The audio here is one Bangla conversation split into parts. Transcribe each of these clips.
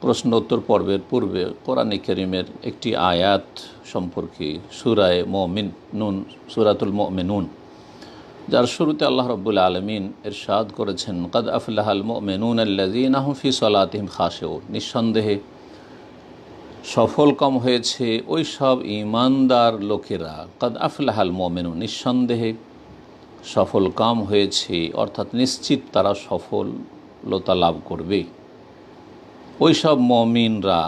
প্রশ্ন উত্তর পর্বের পূর্বে কোরআনে কারীমের একটি আয়াত সম্পর্কে সূরায়ে মুমিনুন, সূরাতুল মুমিনুন, যার শুরুতে আল্লাহ রাব্বুল আলামিন ইরশাদ করেছেন, কাদ আফলাহাল মুমিনুন আল্লাযীনা হুম ফি সলাতিহিম খাশিউন, নিঃসন্দেহে সফলকাম হয়েছে ওই সব ঈমানদার লোকেরা। কাদ আফলাহাল মুমিনুন, নিঃসন্দেহে সফলকাম হয়েছে, অর্থাৎ নিশ্চিত তারা সফলতা লাভ করবে ওই সব মুমিনরা।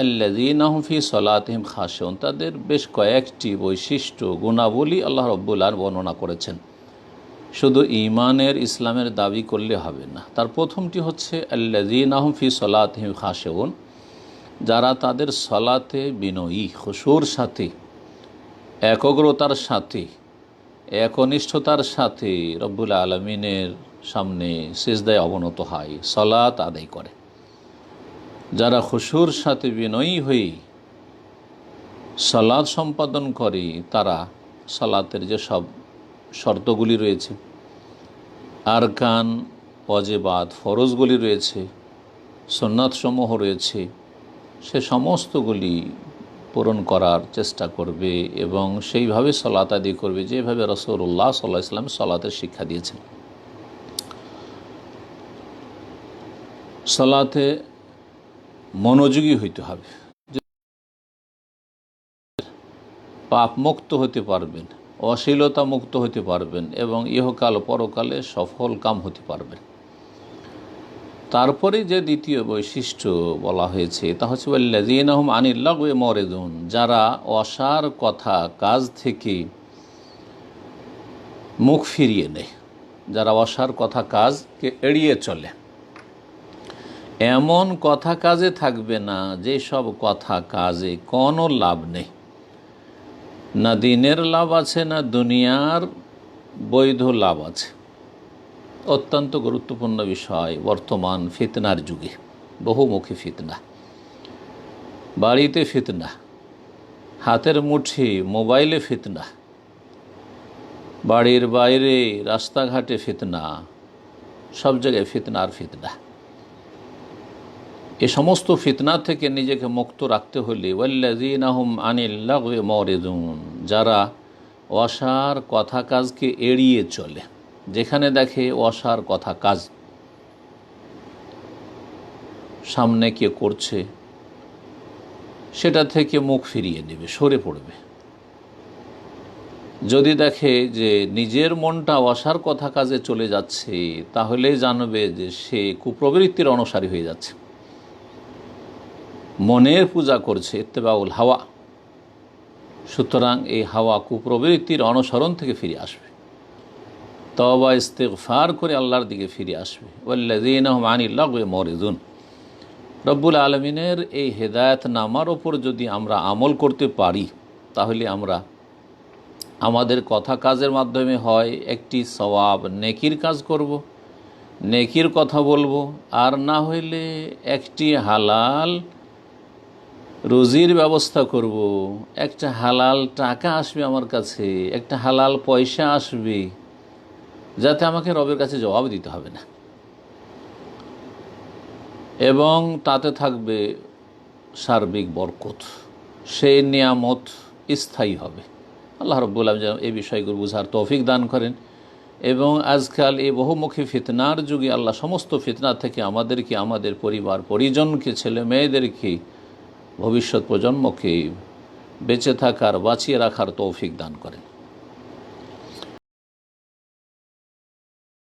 আল্লাযীনা হুম ফি সলাতিহিম খাশিউন, তাদের বেশ কয়েকটি বৈশিষ্ট্য গুণাবলী আল্লাহ রাব্বুল আলামিন বর্ণনা করেছেন। শুধু ঈমানের ইসলামের দাবি করলে হবে না। তার প্রথমটি হচ্ছে আল্লাযীনা হুম ফি সলাতিহিম খাশিউন, যারা তাদের সলাতে বিনয়ী, খুশুর সাথে, একগ্রতার সাথে, একনিষ্ঠতার সাথে রব্বুল আলামিনের সামনে সিজদায় অবনত হয়, সলাত আদায় করে। যারা খুশুর সাথে বিনয়ী হয়ে সালাত সম্পাদন করে, তারা সালাতের যে সব শর্তগুলি রয়েছে, আরকান, ওয়াজিবাত, ফরজগুলি রয়েছে, সুন্নাতসমূহ রয়েছে, সে সমস্তগুলি পূরণ করার চেষ্টা করবে এবং সেইভাবে সালাত আদায় করবে যেভাবে রাসূলুল্লাহ সাল্লাল্লাহু আলাইহি ওয়াসাল্লাম সালাতের শিক্ষা দিয়েছেন। সালাতে মনোযোগী হইতে হবে, পাপ মুক্ত হতে পারবেন, অশ্লীলতা মুক্ত হতে পারবেন এবং ইহকাল পরকালে সফল কাম হতে পারবেন। তারপরে যে দ্বিতীয় বৈশিষ্ট্য বলা হয়েছে তা হচ্ছে আল্লাযীনা হুম আনিল লাগওয়ি মুরিদুন, যারা অসার কথা কাজ থেকে মুখ ফিরিয়ে নেয়, যারা অসার কথা কাজকে এড়িয়ে চলে। এমন কথা কাজে থাকবে না যেসব কথা কাজে কোনো লাভ নেই, না দিনের লাভ আছে না দুনিয়ার বৈধ লাভ আছে। অত্যন্ত গুরুত্বপূর্ণ বিষয় বর্তমান ফিতনার যুগে, বহুমুখী ফিতনা, বাড়িতে ফিতনা, হাতের মুঠি মোবাইলে ফিতনা, বাড়ির বাইরে রাস্তাঘাটে ফিতনা, সব জায়গায় ফিতনা আর ফিতনা। এ সমস্ত ফিতনা থেকে নিজেকে মুক্ত রাখতে হলে ওয়াল্লাযীনা হুম আনিল লাগওয়ি মুরিদুন, যারা অসার কথা কাজকে এড়িয়ে চলে, যেখানে দেখে অসার কথা কাজ সামনে কে করছে সেটা থেকে মুখ ফিরিয়ে নেবে, সরে পড়বে। যদি দেখে যে নিজের মনটা অসার কথা কাজে চলে যাচ্ছে, তাহলে জানবে যে সে কুপ্রবৃত্তির অনুসারী হয়ে যাচ্ছে, মনের পূজা করছে, ইত্তেবাউল হাওয়া। সুতরাং এই হাওয়া কুপ্রবৃত্তির অনুসরণ থেকে ফিরে আসবে, তওবা ইস্তিগফার করে আল্লাহর দিকে ফিরে আসবে। ওয়াল্লাযীনা হুম আনিল লাগওয়ি মুরিদুন। রব্বুল আলমিনের এই হেদায়েতনামার ওপর যদি আমরা আমল করতে পারি, তাহলে আমরা আমাদের কথা কাজের মাধ্যমে হয় একটি সওয়াব নেকির কাজ করব, নেকির কথা বলবো, আর না হইলে একটি হালাল রুজির ব্যবস্থা করব, একটা হালাল টাকা আসবে আমার কাছে, একটা হালাল পয়সা আসবে, যাতে আমাকে রবের কাছে জবাব দিতে হবে না, এবং তাতে থাকবে সার্বিক বরকত, সেই নিয়ামত স্থায়ী হবে। আল্লাহ রাব্বুল আলামিন যেন এই বিষয়গুলো বুঝার তৌফিক দান করেন এবং আজকাল এই বহুমুখী ফিতনার যুগে আল্লাহ সমস্ত ফিতনা থেকে আমাদেরকে, আমাদের পরিবার পরিজনকে, ছেলে মেয়েদেরকে, ভবিষ্যৎ প্রজন্মকে বেঁচে থাকার, বাঁচিয়ে রাখার তৌফিক দান করেন।